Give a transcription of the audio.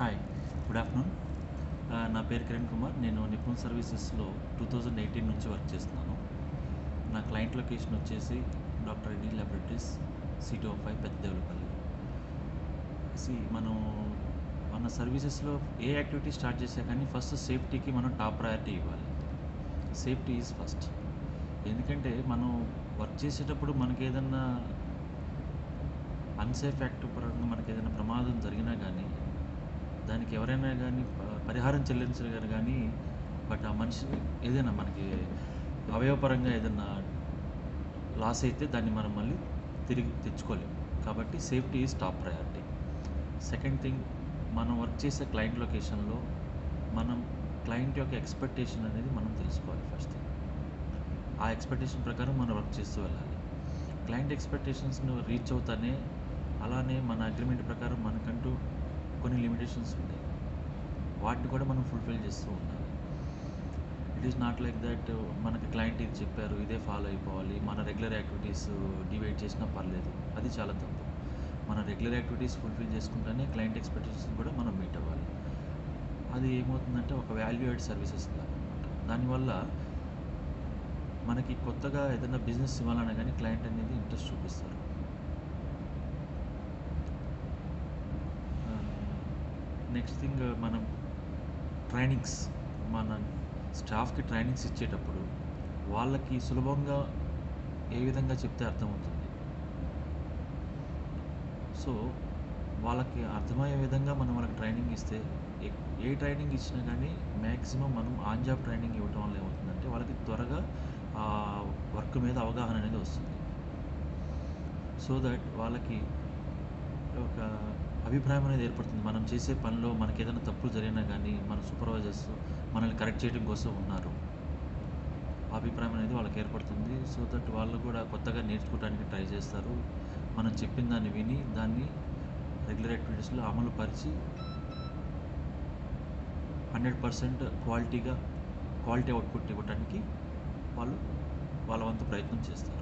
Hi, good afternoon. నా పేరు కిరణ్ కుమార్. నేను నిపుణ్ సర్వీసెస్లో 2018 నుంచి వర్క్ చేస్తున్నాను. నా క్లయింట్ లొకేషన్ వచ్చేసి doctor Reddy laboratories, C205 Peddadevulapalli. మనం మన సర్వీసెస్లో ఏ యాక్టివిటీ స్టార్ట్ చేసా కానీ ఫస్ట్ సేఫ్టీకి మనం టాప్ ప్రయారిటీ ఇవ్వాలి. Safety is first. ఎందుకంటే మనం వర్క్ చేసేటప్పుడు మనకి ఏదన్నా అన్సేఫ్ యాక్ట్ పరంగా మనకి ఏదైనా ప్రమాదం జరిగినా కానీ దానికి ఎవరైనా కానీ పరిహారం చెల్లించగలరు కానీ బట్ ఆ మనిషి ఏదైనా మనకి అవయవపరంగా ఏదైనా లాస్ అయితే దాన్ని మనం మళ్ళీ తిరిగి తెచ్చుకోలేము. కాబట్టి safety is top priority. Second thing, మనం వర్క్ చేసే క్లయింట్ లొకేషన్లో మనం క్లయింట్ యొక్క ఎక్స్పెక్టేషన్ అనేది మనం తెలుసుకోవాలి. ఫస్ట్ థింగ్, ఆ ఎక్స్పెక్టేషన్ ప్రకారం మనం వర్క్ చేస్తూ వెళ్ళాలి. క్లయింట్ ఎక్స్పెక్టేషన్స్ను రీచ్ అవుతానే అలానే మన అగ్రిమెంట్ ప్రకారం మనకంటూ కొన్ని లిమిటేషన్స్ ఉంటాయి, వాటిని కూడా మనం ఫుల్ఫిల్ చేస్తూ ఉండాలి. It is not like that మనకి క్లయింట్ ఇది చెప్పారు ఇదే ఫాలో అయిపోవాలి, మన రెగ్యులర్ యాక్టివిటీస్ డివైడ్ చేసినా పర్లేదు. అది చాలా తప్పు. మన రెగ్యులర్ యాక్టివిటీస్ ఫుల్ఫిల్ చేసుకుంటేనే క్లయింట్ ఎక్స్పెక్టేషన్స్ కూడా మనం మీట్ అవ్వాలి. అది ఏమవుతుందంటే ఒక వాల్యూ యాడ్ సర్వీసెస్ లాగా అనమాట. దానివల్ల మనకి కొత్తగా ఏదైనా బిజినెస్ ఇవ్వాలన్నా కానీ క్లయింట్ అనేది ఇంట్రెస్ట్ చూపిస్తారు. నెక్స్ట్ థింగ్, మనం ట్రైనింగ్స్, మన స్టాఫ్కి ట్రైనింగ్స్ ఇచ్చేటప్పుడు వాళ్ళకి సులభంగా ఏ విధంగా చెప్తే అర్థమవుతుంది. సో వాళ్ళకి అర్థమయ్యే విధంగా మనం వాళ్ళకి ట్రైనింగ్ ఇస్తే ఏ ట్రైనింగ్ ఇచ్చినా కానీ మ్యాక్సిమం మనం ఆన్ జాబ్ ట్రైనింగ్ ఇవ్వటం వల్ల ఏమవుతుందంటే వాళ్ళకి త్వరగా ఆ వర్క్ మీద అవగాహన అనేది వస్తుంది. సో దట్ వాళ్ళకి ఒక అభిప్రాయం అనేది ఏర్పడుతుంది. మనం చేసే పనిలో మనకి ఏదైనా తప్పులు జరిగినా కానీ మన సూపర్వైజర్స్ మనల్ని కరెక్ట్ చేయడం కోసం ఉన్నారు, అభిప్రాయం అనేది వాళ్ళకి ఏర్పడుతుంది. సో దట్ వాళ్ళు కూడా కొత్తగా నేర్చుకోవడానికి ట్రై చేస్తారు. మనం చెప్పిన దాన్ని విని దాన్ని రెగ్యులర్ యాక్టివిటీస్లో అమలు పరిచి 100% క్వాలిటీ అవుట్పుట్ ఇవ్వడానికి వాళ్ళు వాళ్ళ వంతు ప్రయత్నం చేస్తారు.